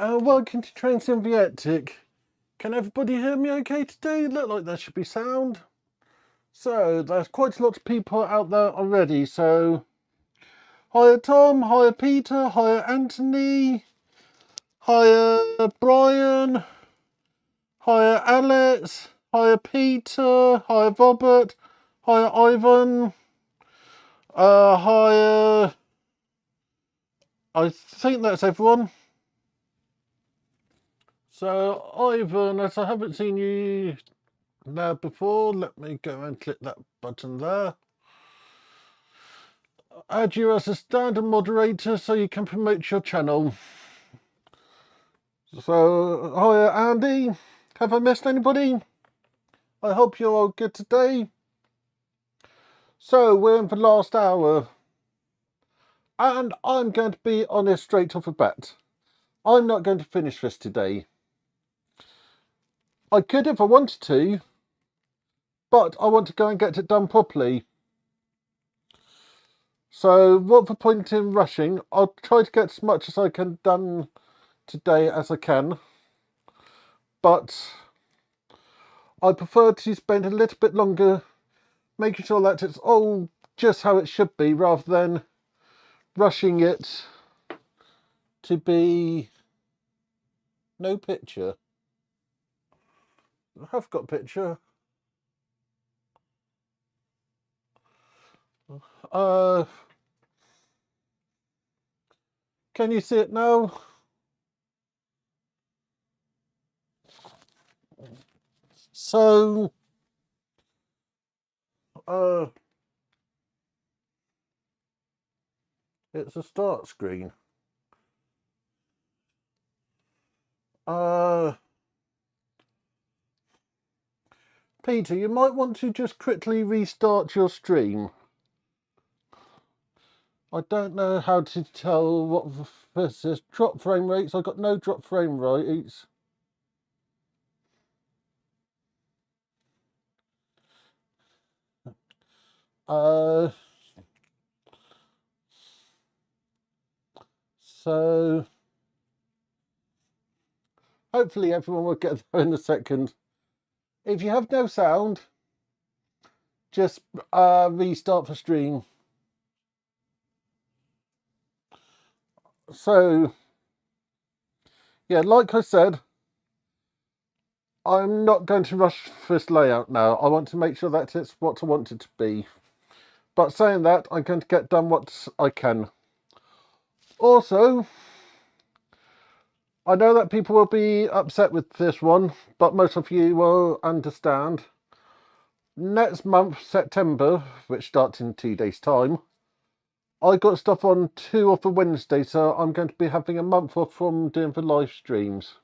Welcome to Transymbiatic. Can everybody hear me okay today? Look like there should be sound. So, there's quite a lot of people out there already, so... Hiya Tom, hiya Peter, hiya Anthony, hiya Brian, hiya Alex, hiya Peter, hiya Robert, hiya Ivan, hiya... I think that's everyone. So, Ivan, as I haven't seen you there before, let me go and click that button there. Add you as a standard moderator so you can promote your channel. So, hiya Andy. Have I missed anybody? I hope you're all good today. So, we're in the last hour. And I'm going to be honest straight off the bat. I'm not going to finish this today. I could if I wanted to, but I want to go and get it done properly. So, what's the point in rushing? I'll try to get as much as I can done today as I can. But I prefer to spend a little bit longer making sure that it's all just how it should be rather than rushing it to be no picture. I have got a picture. Can you see it now? So, it's a start screen. Peter, you might want to just quickly restart your stream. I don't know how to tell what this is. Drop frame rates. I've got no drop frame rates. So hopefully everyone will get there in a second. If you have no sound, just restart the stream. So yeah, like I said, I'm not going to rush this layout now. I want to make sure that it's what I want it to be. But saying that, I'm going to get done what I can. Also, I know that people will be upset with this one, but most of you will understand. Next month, September, which starts in 2 days' time, I got stuff on 2 of the Wednesdays, so I'm going to be having a month off from doing the live streams.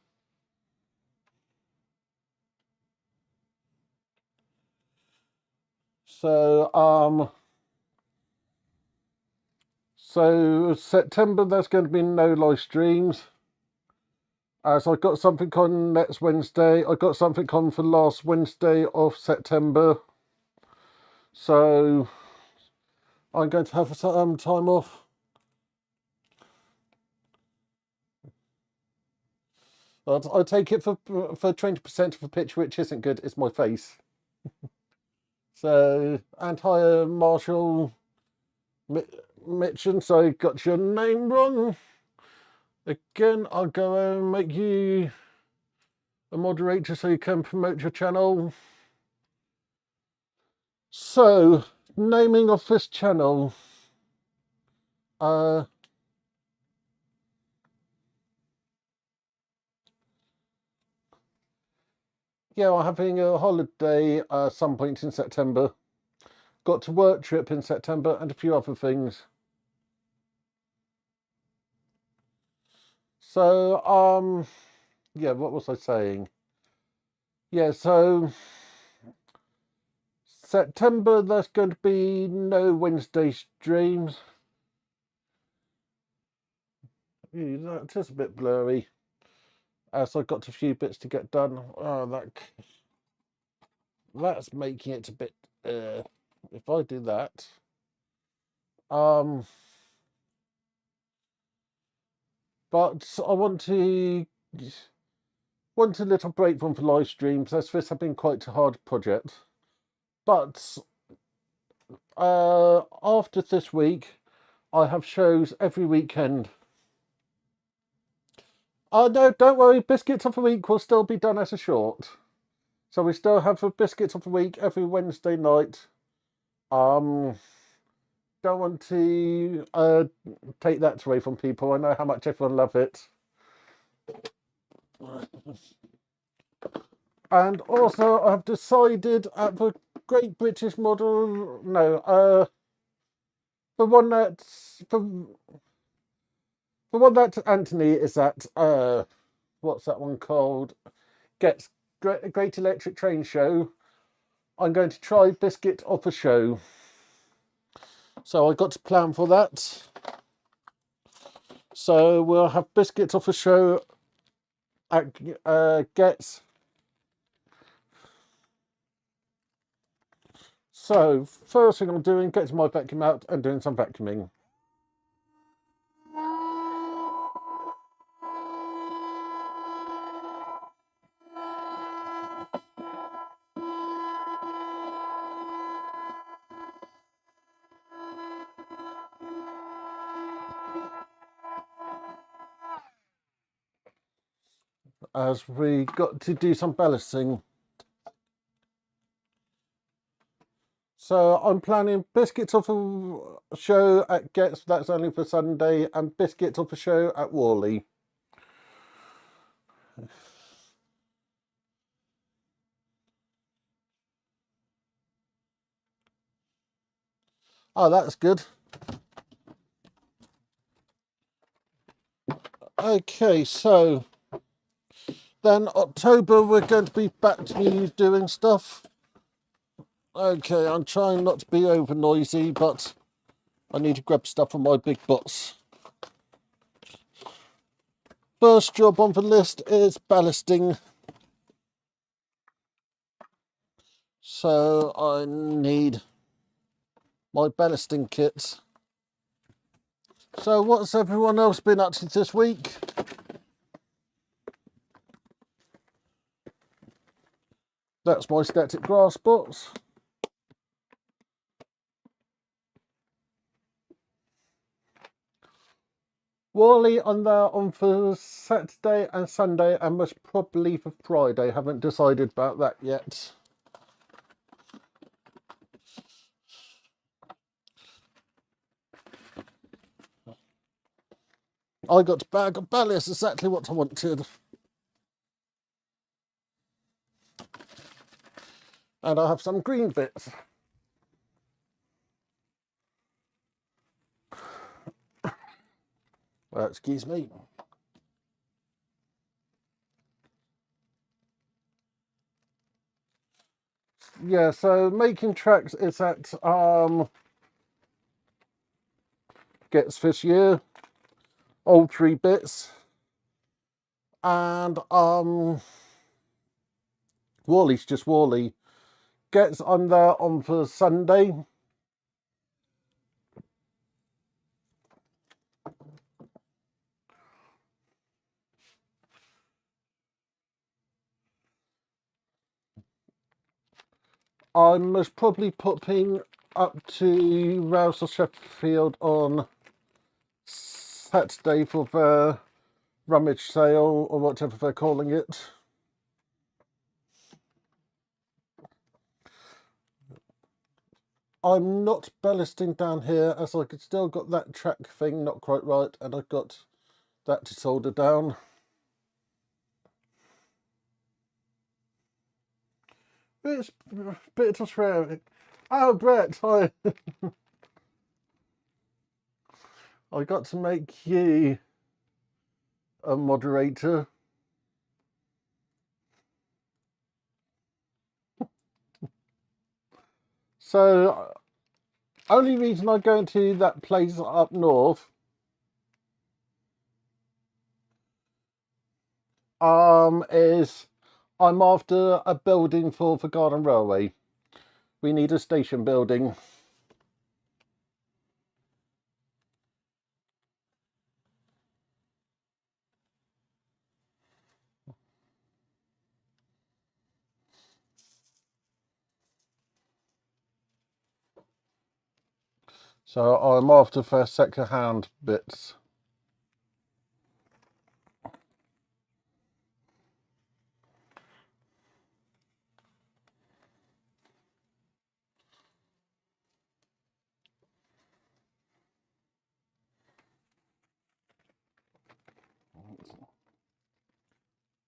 So, September there's going to be no live streams. As I got something on next Wednesday, I got something on for last Wednesday of September. So I'm going to have some time off. I take it for 20% of the picture, which isn't good, is my face. So, and hiya Marshall Mitchell, so I got your name wrong. Again, I'll go and make you a moderator so you can promote your channel. So, naming of this channel. Yeah, I'm having a holiday some point in September. Got to work trip in September and a few other things. So, yeah, what was I saying? Yeah, so September, there's going to be no Wednesday streams. That is a bit blurry. As I've got a few bits to get done. Oh, that's making it a bit. If I do that, but I want a little break from the live streams, as this has been quite a hard project. But after this week, I have shows every weekend. Oh no, don't worry, Biscuits of the Week will still be done as a short. So we still have the Biscuits of the Week every Wednesday night. Don't want to take that away from people. I know how much everyone loves it. And also, I've decided at the Great British Model, no, the one that Anthony is at, what's that one called? Gets Great Electric Train Show. I'm going to try Biscuit of a Show. So I got to plan for that. So we'll have Biscuit of a Show at Gets. So first thing I'm doing, getting my vacuum out and doing some vacuuming. As we got to do some ballasting. So I'm planning Biscuits of a Show at Gets, that's only for Sunday, and Biscuits of a Show at Worley. Oh, that's good. Okay, so then October we're going to be back to doing stuff. Okay, I'm trying not to be over noisy, but I need to grab stuff from my big box. First job on the list is ballasting. So I need my ballasting kit. So what's everyone else been up to this week? That's my static grass box. Worley on there on for Saturday and Sunday, and most probably for Friday. Haven't decided about that yet. I got a bag of ballast, exactly what I wanted. And I have some green bits. Excuse me. Yeah, so making tracks is at Gets this year. All 3 bits. And Worley's just Worley. Gets on there on for Sunday. I must probably popping up to Rouse or Sheffield on Saturday for the rummage sale or whatever they're calling it. I'm not ballasting down here as I could still got that track thing not quite right, and I've got that to solder down. It's a bit of swearing. Oh, Brett, hi. I got to make you a moderator. So, only reason I go into that place up north is I'm after a building for the Garden Railway. We need a station building. So I'm after for second-hand bits.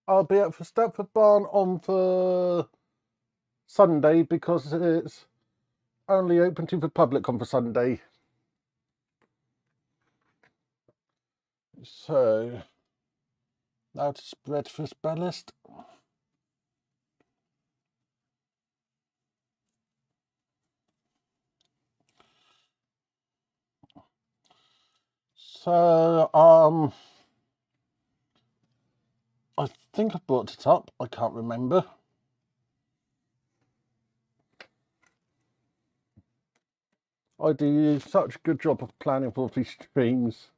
I'll be at for Stratford Barn on for Sunday because it's only open to the public on for Sunday. So now to spread this ballast. So I think I brought it up. I can't remember. I do such a good job of planning for these streams.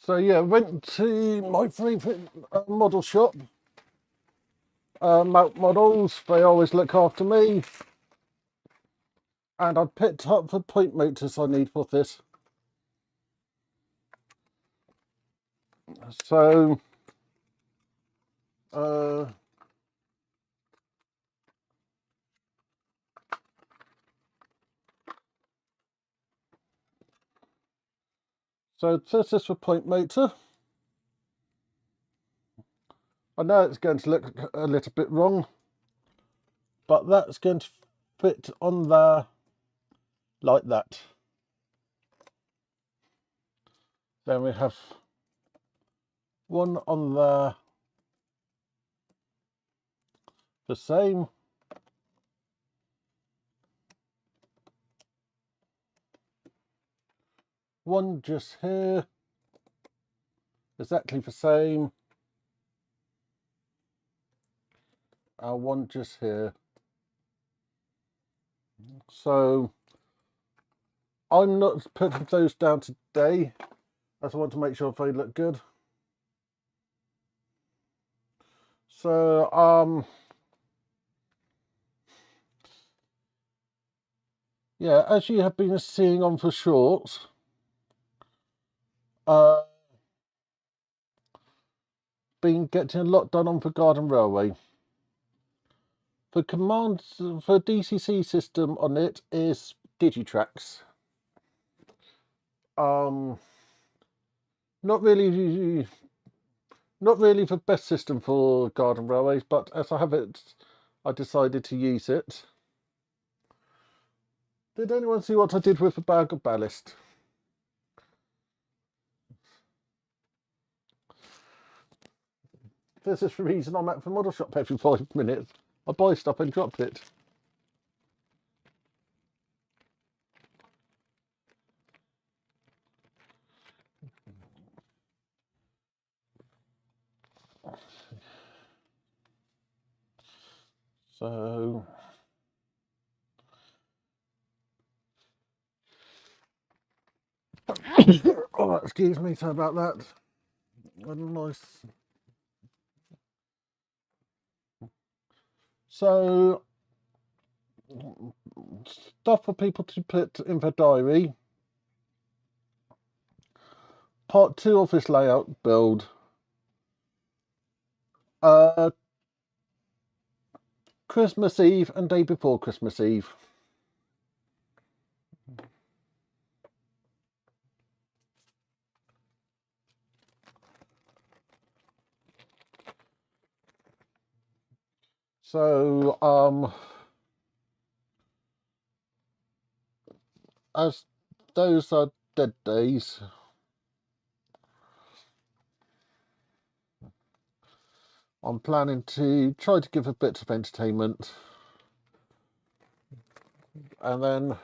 So yeah, went to my favourite model shop, Mount Models. They always look after me. And I picked up the point motors I need for this. So so this is the point motor. I know it's going to look a little bit wrong, but that's going to fit on there like that. Then we have one on there the same. One just here, exactly the same. One just here. So I'm not putting those down today, as I want to make sure they look good. So yeah, as you have been seeing on the shorts, been getting a lot done on the Garden Railway. The command for DCC system on it is Digitrax. Not really the best system for Garden Railways, but as I have it, I decided to use it. Did anyone see what I did with the bag of ballast? This is the reason I'm at the model shop every 5 minutes. I buy stuff and drop it. So oh, excuse me, sorry about that. A nice. So stuff for people to put in their diary. Part 2 of this layout build. Christmas Eve and day before Christmas Eve. So as those are dead days, I'm planning to try to give a bit of entertainment, and then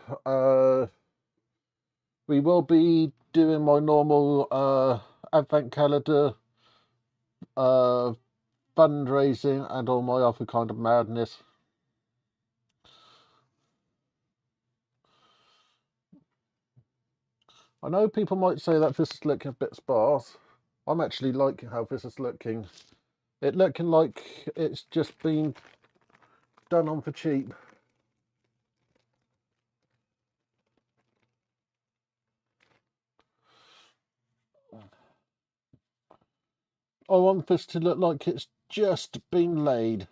we will be doing my normal advent calendar fundraising and all my other kind of madness. I know people might say that this is looking a bit sparse. I'm actually liking how this is looking. It looking like it's just been done on for cheap. I want this to look like it's just been laid.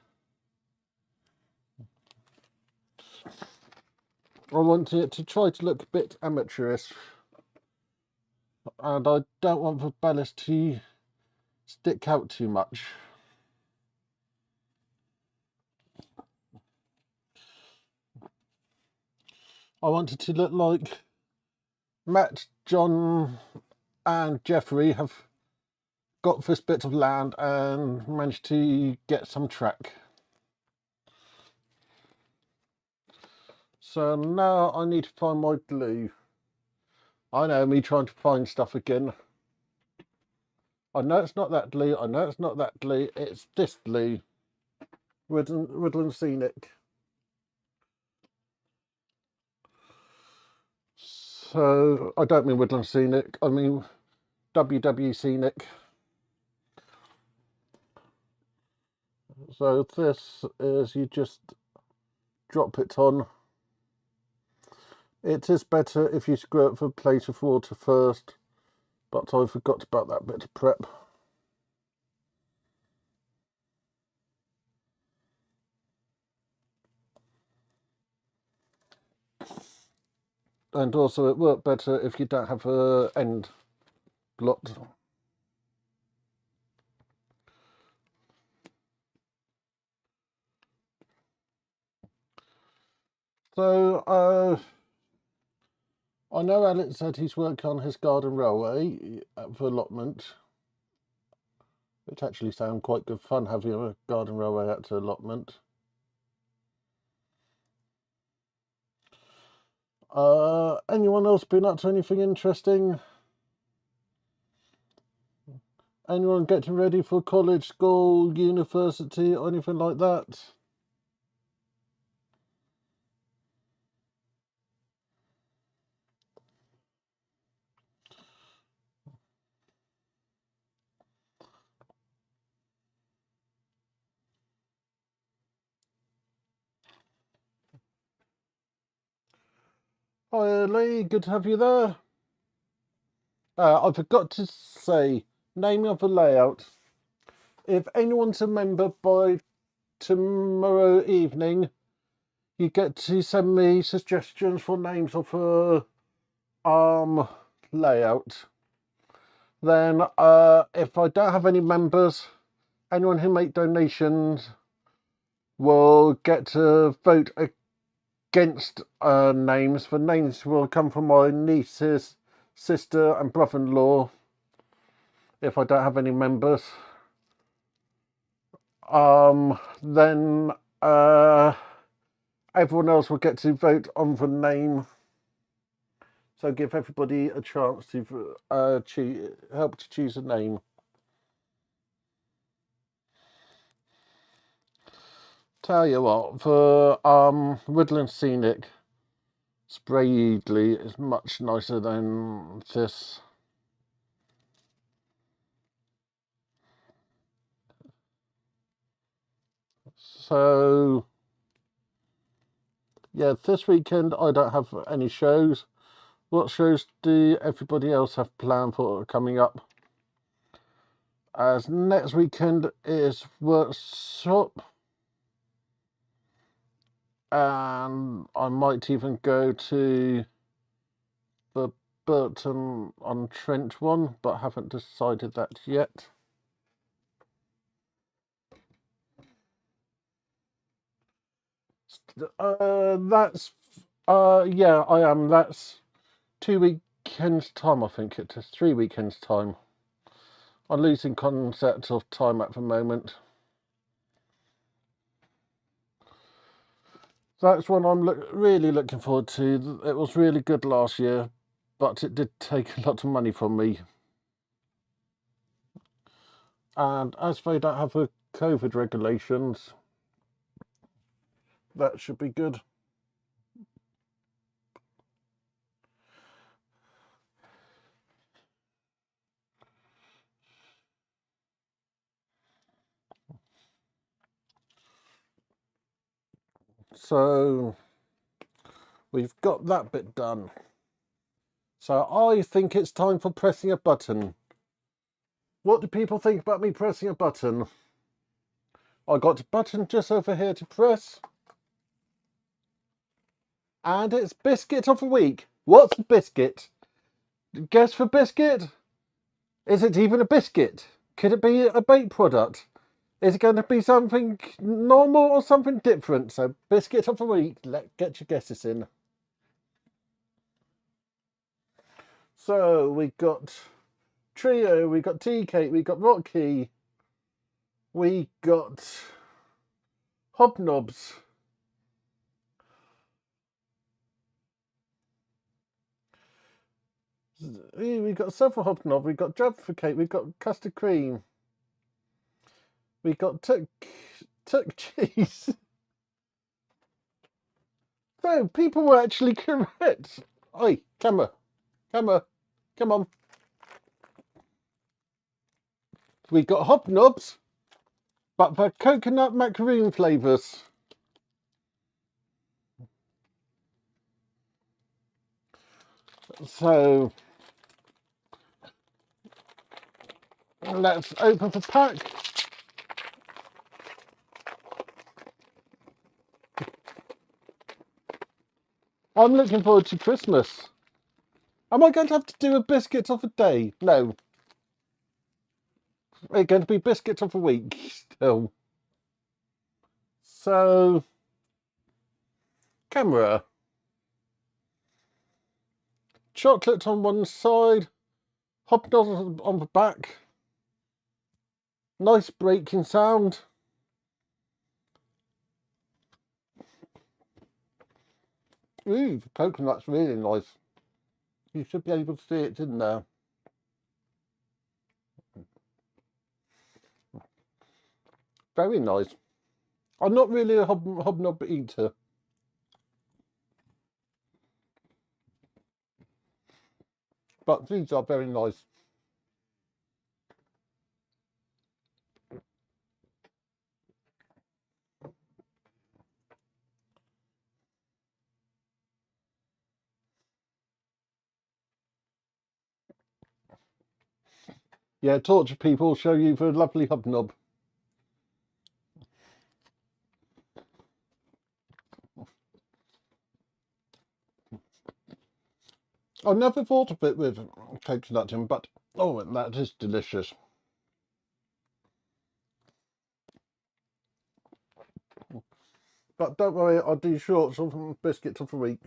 I want it to try to look a bit amateurish. And I don't want the ballast to stick out too much. I want it to look like Matt, John and Jeffrey have got this bit of land and managed to get some track. So now I need to find my glue. I know, me trying to find stuff again. I know it's not that glue, I know it's not that glue, it's this glue. Woodland Scenic. So, I don't mean Woodland Scenic, I mean WW Scenic. So this is, you just drop it on. It is better if you squirt for a plate of water first, but I forgot about that bit of prep. And also it worked better if you don't have an end blocked. So, I know Alex said he's working on his garden railway for allotment, which actually sounds quite good fun having a garden railway at the allotment. Anyone else been up to anything interesting? Anyone getting ready for college, school, university, or anything like that? Hi Lee, good to have you there. I forgot to say, name of the layout. If anyone's a member by tomorrow evening, you get to send me suggestions for names of the layout. Then if I don't have any members, anyone who make donations will get to vote against names. The names will come from my niece's sister and brother-in-law if I don't have any members. Then everyone else will get to vote on the name. So give everybody a chance to help to choose a name. Tell you what, for Woodland Scenic, Spray Eagly is much nicer than this. So yeah, this weekend I don't have any shows. What shows do everybody else have planned for coming up? As next weekend is workshop, and I might even go to the Burton on Trent one, but haven't decided that yet. Yeah, I am. That's 2 weekends time, I think it is 3 weekends time. I'm losing concept of time at the moment. That's one I'm really looking forward to. It was really good last year, but it did take a lot of money from me. And as they don't have a COVID regulations. That should be good. So we've got that bit done. So I think it's time for pressing a button. What do people think about me pressing a button? I got a button just over here to press. And it's biscuit of the week. What's a biscuit? Guess for biscuit? Is it even a biscuit? Could it be a baked product? Is it going to be something normal or something different? So biscuit of the week. Get your guesses in. So we got Trio, we got Tea Cake, we got Rocky, we got Hobnobs. We got several hobnobs. We got Jaffa cake. We got custard cream. We got tuck cheese. So people were actually correct. Oi, camera, come on. We got hobnobs, but for coconut macaroon flavours. So let's open the pack. I'm looking forward to Christmas. Am I going to have to do a biscuit of a day? No. We're going to be biscuits of a week still. So, camera. Chocolate on one side, hobnobs on the back. Nice breaking sound. Ooh, the coconut's really nice. You should be able to see it in there. Very nice. I'm not really a hobnob eater. But these are very nice. Yeah, torture people show you the lovely hobnob. I never thought of it with coconut in, but oh, that is delicious. But don't worry, I'll do shorts of biscuits of the week.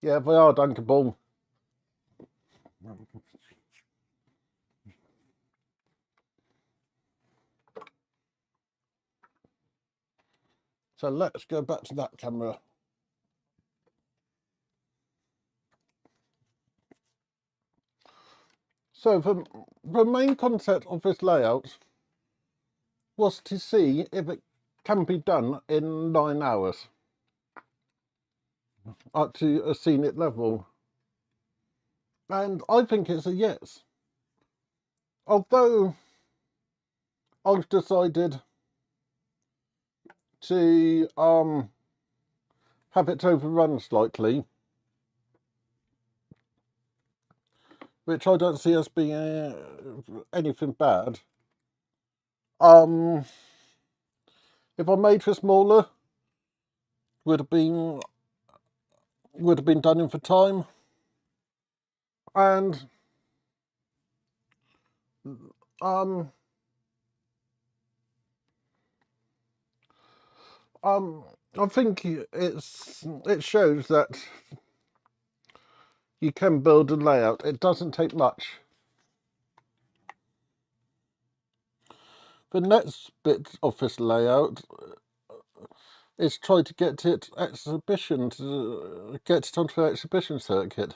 Yeah, they are dunkable. So let's go back to that camera. So the main concept of this layout was to see if it can be done in 9 hours up to a scenic level. And I think it's a yes. Although I've decided to have it overrun slightly, which I don't see as being anything bad. If I made for smaller, would have been done in for time. And I think it shows that you can build a layout. It doesn't take much. The next bit of this layout is try to get it get it onto the exhibition circuit.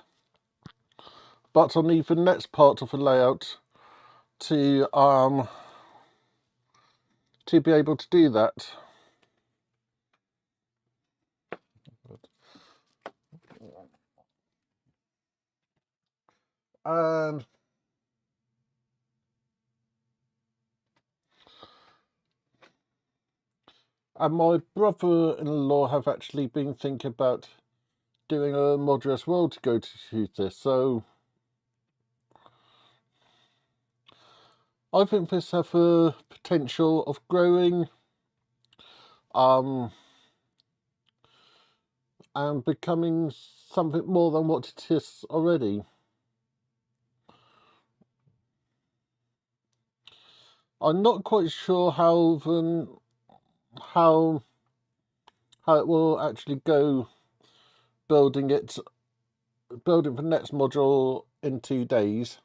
But I need the next part of the layout to to be able to do that. And my brother-in-law have actually been thinking about doing a module as well to go to this, so I think this has a potential of growing and becoming something more than what it is already. I'm not quite sure how it will actually go building the next module in 2 days.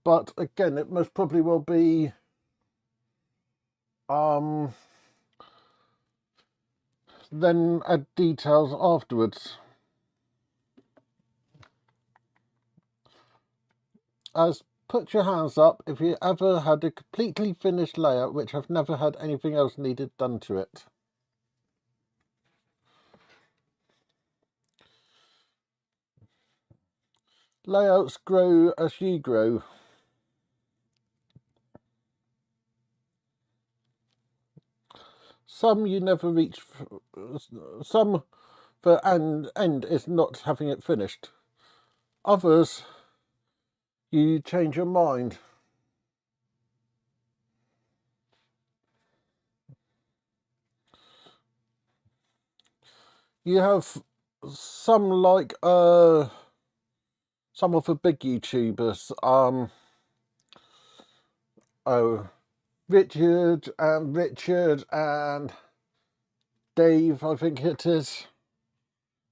But again, it most probably will be then add details afterwards. As put your hands up if you ever had a completely finished layout which have never had anything else needed done to it. Layouts grow as you grow. Some you never reach, some the end is not having it finished. Others, you change your mind. You have some like some of the big YouTubers, Richard and Dave, I think it is,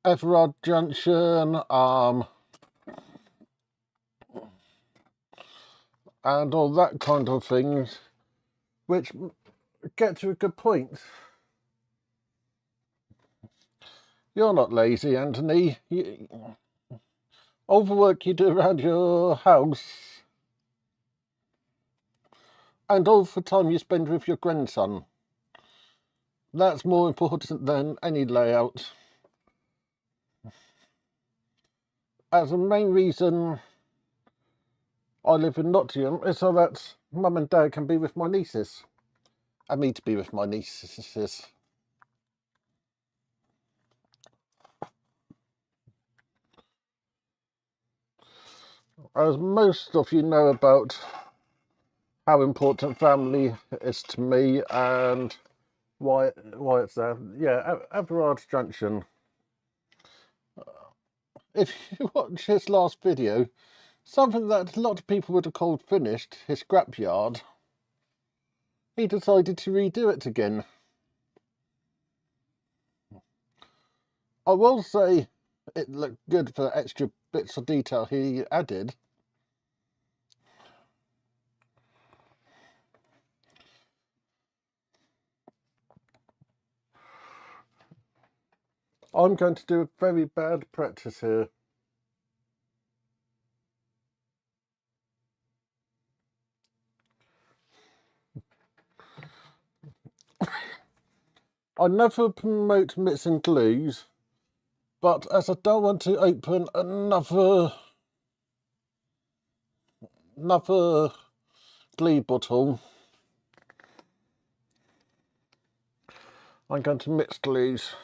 Everard Junction, and all that kind of things, which get to a good point. You're not lazy, Anthony. All the work you do around your house and all the time you spend with your grandson, that's more important than any layout. As the main reason I live in Nottingham is so that Mum and Dad can be with my nieces and me to be with my nieces. As most of you know about how important family is to me and why it's there. Yeah, Everard Junction. If you watch his last video, something that a lot of people would have called finished, his scrapyard, he decided to redo it again. I will say it looked good for extra bits of detail he added. I'm going to do a very bad practice here. I never promote mixing glues, but as I don't want to open another glue bottle, I'm going to mix glues.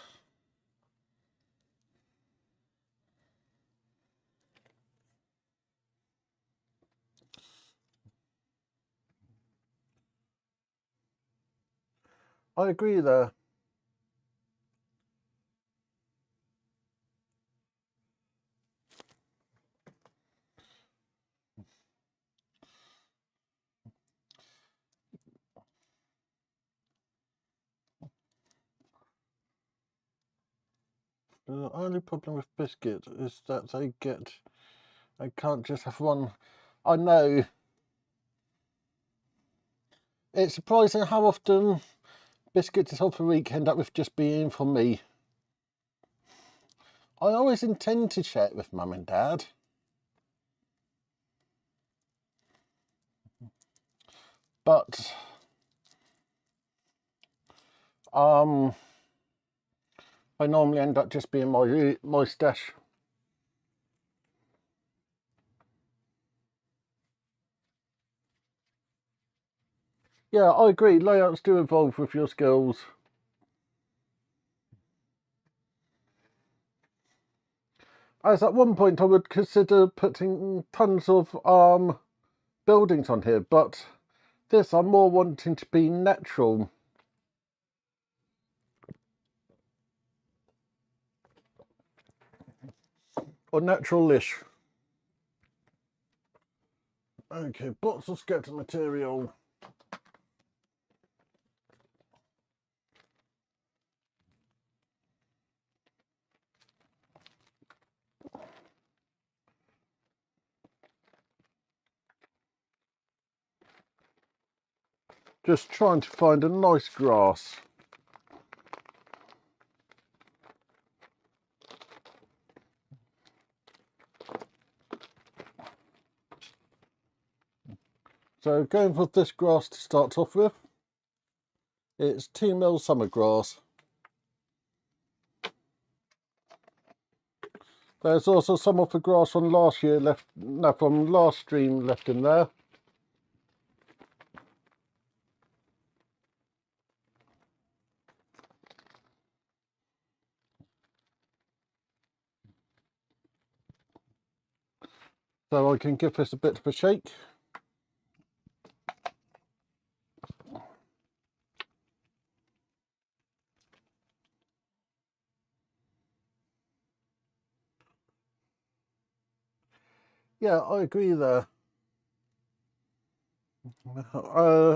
I agree there. The only problem with biscuit is that they can't just have one. I know. It's surprising how often biscuits of the week end up with just being for me. I always intend to share it with Mum and Dad. but I normally end up just being my stash. Yeah, I agree. Layouts do evolve with your skills. As at one point I would consider putting tons of buildings on here, but this I'm more wanting to be natural. Or natural-ish. Okay, bots of skeleton material. Just trying to find a nice grass. So going for this grass to start off with. It's 2 mil summer grass. There's also some of the grass from last year left, no, from last stream left in there. So I can give this a bit of a shake. Yeah, I agree there.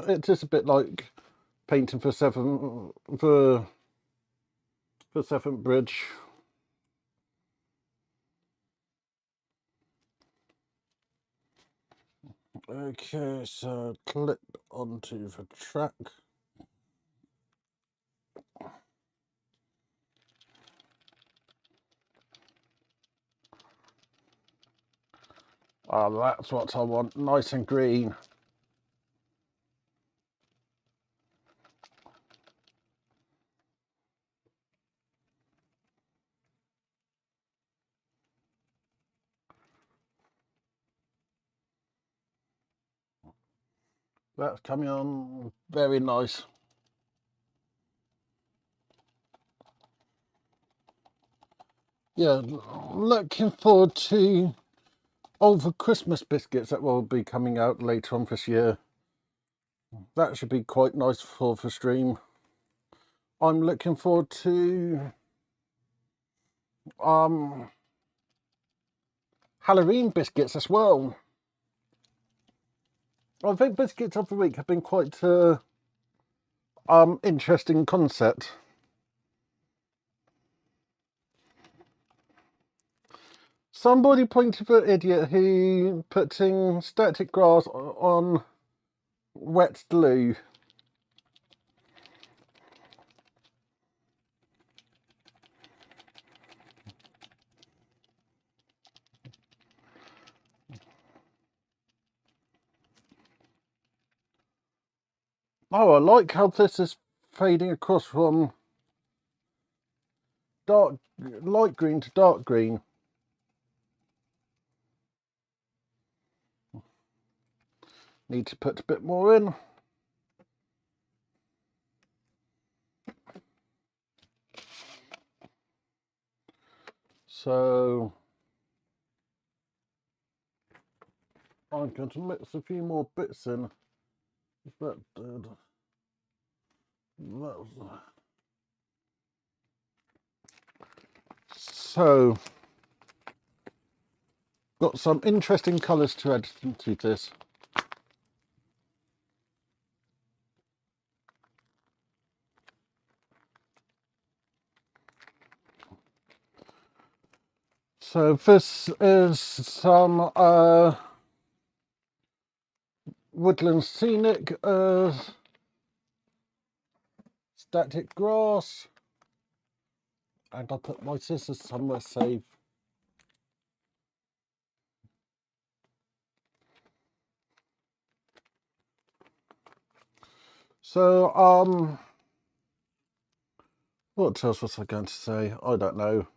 It is a bit like painting for Seventh Bridge. Okay, so clip onto the track. Oh, that's what I want, nice and green. That's coming on very nice. Yeah, looking forward to all the Christmas biscuits that will be coming out later on this year. That should be quite nice for the stream. I'm looking forward to Halloween biscuits as well. I think biscuits of the week have been quite interesting concept. Somebody pointed at an idiot who putting static grass on wet glue. Oh, I like how this is fading across from light green to dark green. Need to put a bit more in. So I'm going to mix a few more bits in. That did. So got some interesting colours to add into this. So this is some woodland scenic static grass, and I'll put my scissors somewhere safe. So, what else was I going to say? I don't know.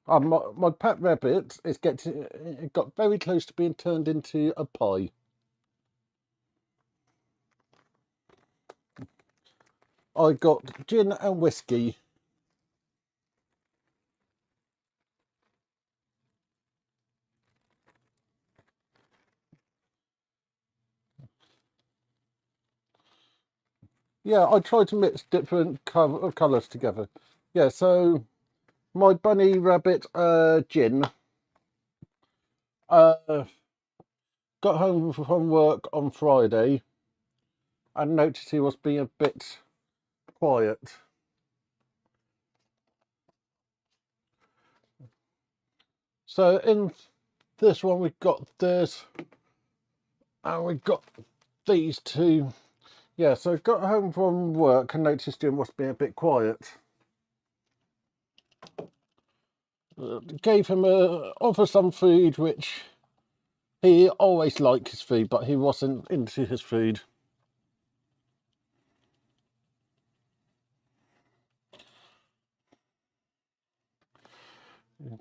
My pet rabbit is it got very close to being turned into a pie. I got gin and whiskey. Yeah, I tried to mix different colours together. Yeah, so my bunny rabbit gin got home from work on Friday and noticed he was being a bit quiet. So in this one we've got this and we've got these two. Yeah, so got home from work and noticed Jim was being a bit quiet. Gave him offer some food, which he always liked his food, but he wasn't into his food.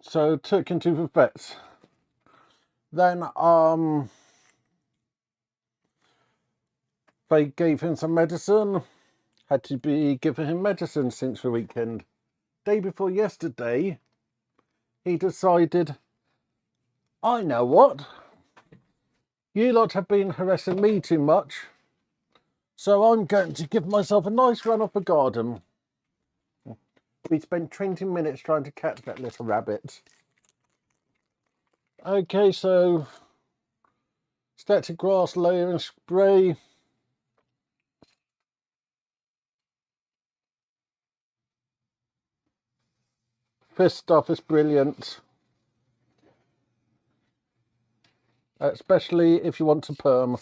So took him to the vet. Then they gave him some medicine. Had to be giving him medicine since the weekend. Day before yesterday, he decided, I know what, you lot have been harassing me too much, so I'm going to give myself a nice run off the garden. We spent 20 minutes trying to catch that little rabbit. Okay, so static grass layer and spray. This stuff is brilliant, especially if you want to perm.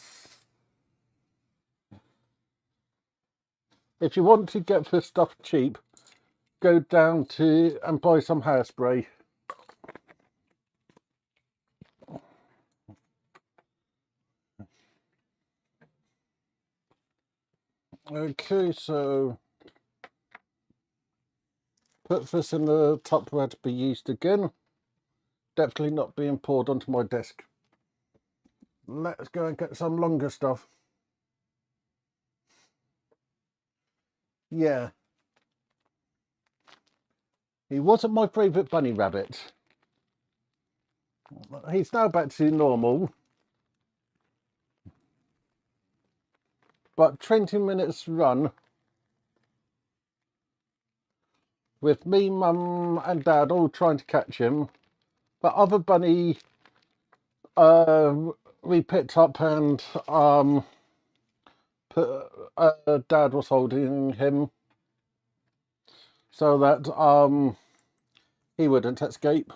If you want to get this stuff cheap, go down to and buy some hairspray. Okay, so put this in the Tupperware to be used again. Definitely not being poured onto my desk. Let's go and get some longer stuff. Yeah. He wasn't my favourite bunny rabbit. He's now back to normal. But 20 minutes run with me, mum and dad all trying to catch him. But other bunny we picked up and dad was holding him so that he wouldn't escape.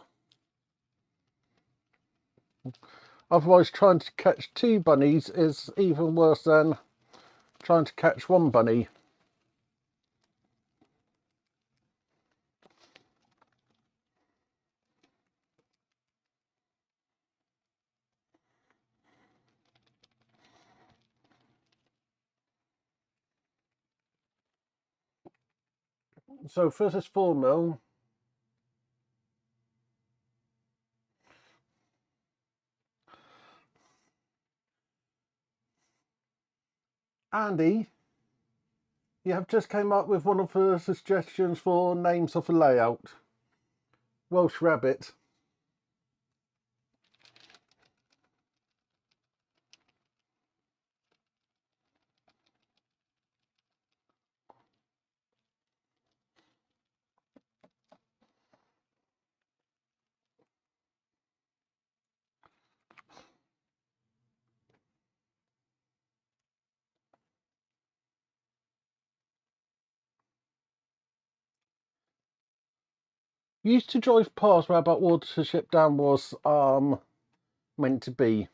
Otherwise, trying to catch two bunnies is even worse than trying to catch one bunny. So first is 4mm. Andy, you have just came up with one of the suggestions for names of the layout. Welsh Rabbit. Used to drive past where that Watership Dam was meant to be.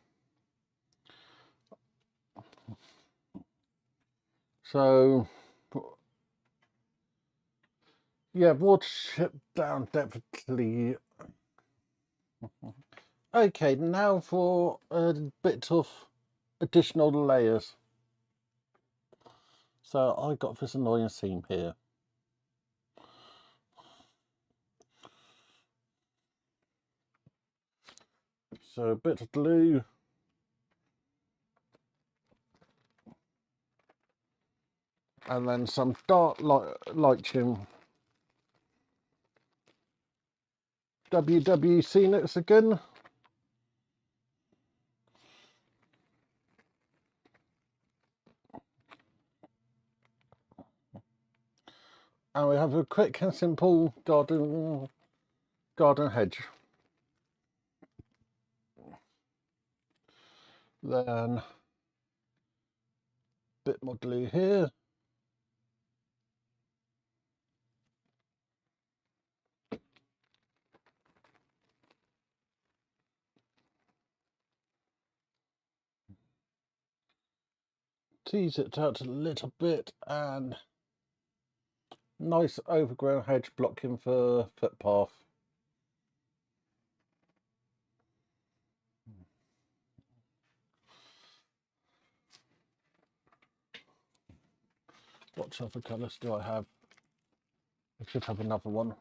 So yeah, Watership Dam definitely. Okay, now for a bit of additional layers. So I got this annoying seam here. So a bit of glue. And then some dark lighting. WWC knits again. And we have a quick and simple garden hedge. Then a bit more glue here. Tease it out a little bit, and nice overgrown hedge blocking the footpath. What other colours do I have? I should have another one.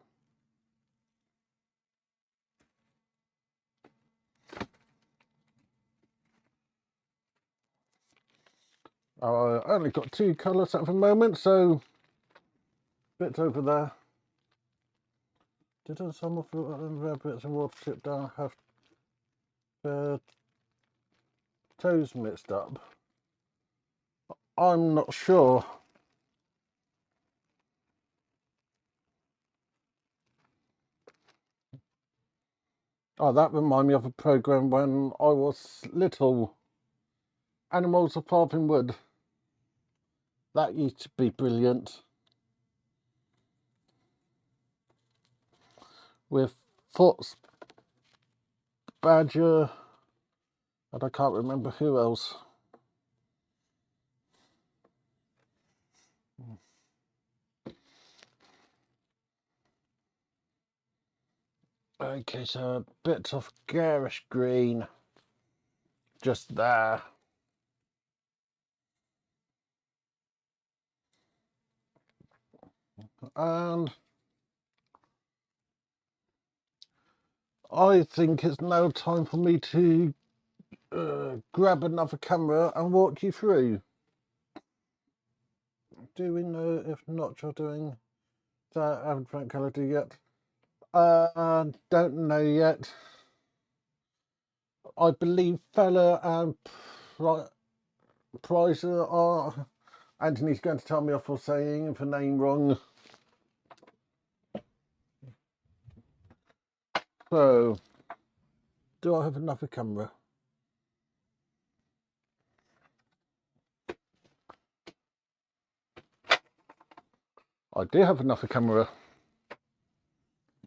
I only got 2 colours at the moment, so bit over there. Did some of the red bits of water chip down have their toes mixed up? I'm not sure. Oh, that reminded me of a programme when I was little. Animals of Carving Wood. That used to be brilliant. With Fox, Badger, and I can't remember who else. Okay, so a bit of garish green just there. And I think it's now time for me to grab another camera and walk you through. Do we know if Notch are doing that? I haven't found colour do yet. Don't know yet. I believe Fella and Prizer are. Anthony's going to tell me off for saying the name wrong. So, do I have another camera? I do have another camera.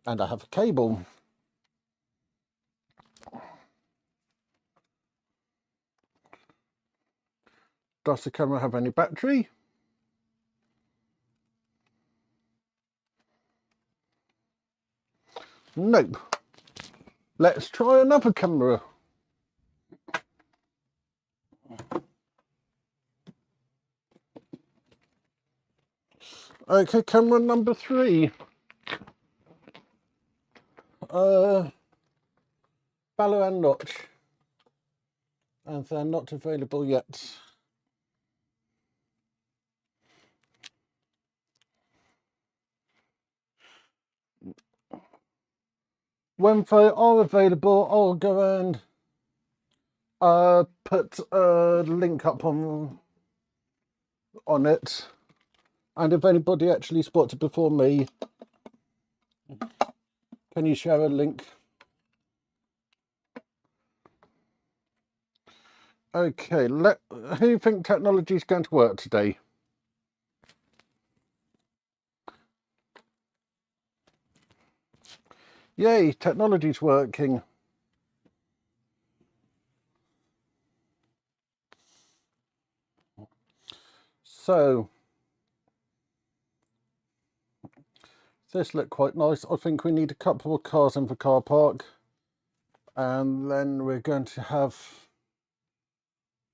And I have a cable. Does the camera have any battery? Nope. Let's try another camera. Okay, camera number 3. Ballo and Notch. And they're not available yet. When they are available, I'll go and put a link up on it. And if anybody actually spotted before me, can you share a link? Okay, who do you think technology is going to work today? Yay, technology's working. So, this looked quite nice. I think we need a couple of cars in the car park. And then we're going to have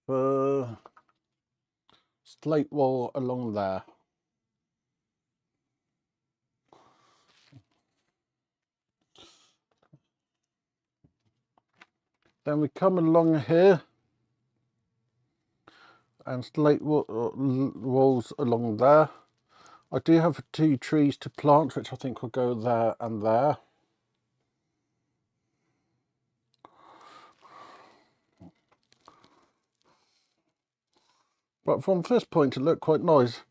the slate wall along there. Then we come along here and slate walls along there. I do have 2 trees to plant, which I think will go there and there. But from this point it looked quite nice.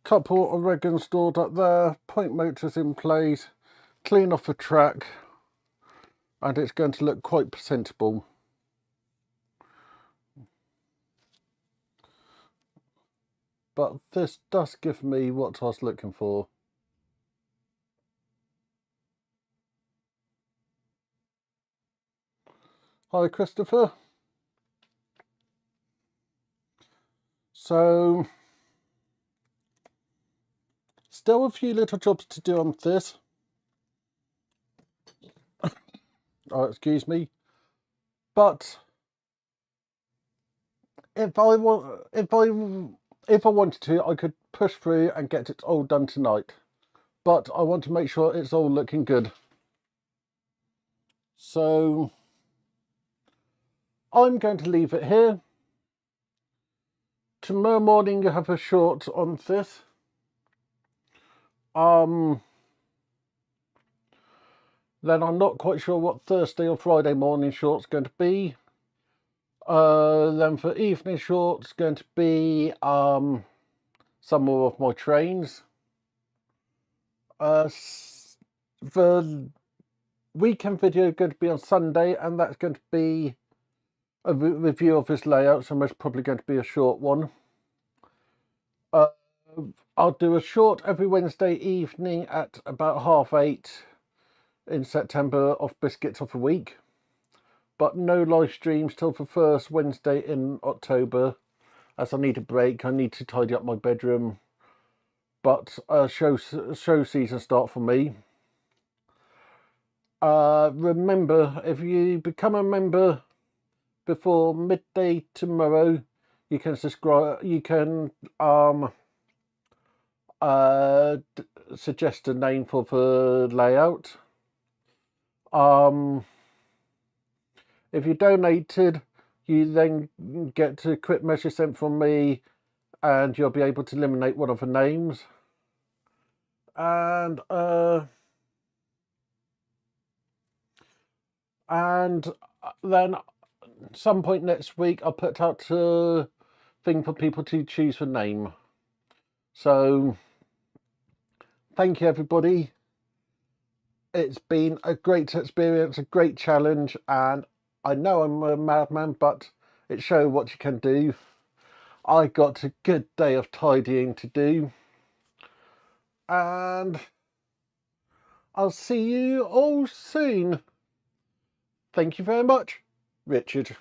Couple of wagons stored up there, point motors in place, clean off the track, and it's going to look quite presentable. But this does give me what I was looking for. Hi Christopher. So, still a few little jobs to do on this. Oh, excuse me. But if I wanted to, I could push through and get it all done tonight. But I want to make sure it's all looking good. So I'm going to leave it here. Tomorrow morning you have a short on this. Then I'm not quite sure what Thursday or Friday morning short's going to be. Then for evening shorts going to be some more of my trains. The weekend video is going to be on Sunday, and that's going to be a review of this layout, so most probably going to be a short one. I'll do a short every Wednesday evening at about 8:30 in September of Biscuits of the Week, but no live streams till the first Wednesday in October, as I need a break. I need to tidy up my bedroom, but show season start for me. Remember, if you become a member before midday tomorrow, you can subscribe. You can suggest a name for the layout. If you donated, you then get a quick message sent from me, and you'll be able to eliminate one of the names. And then some point next week I'll put out a thing for people to choose a name. So thank you everybody. It's been a great experience, a great challenge, and I know I'm a madman, but it shows what you can do. I got a good day of tidying to do, and I'll see you all soon. Thank you very much, Richard.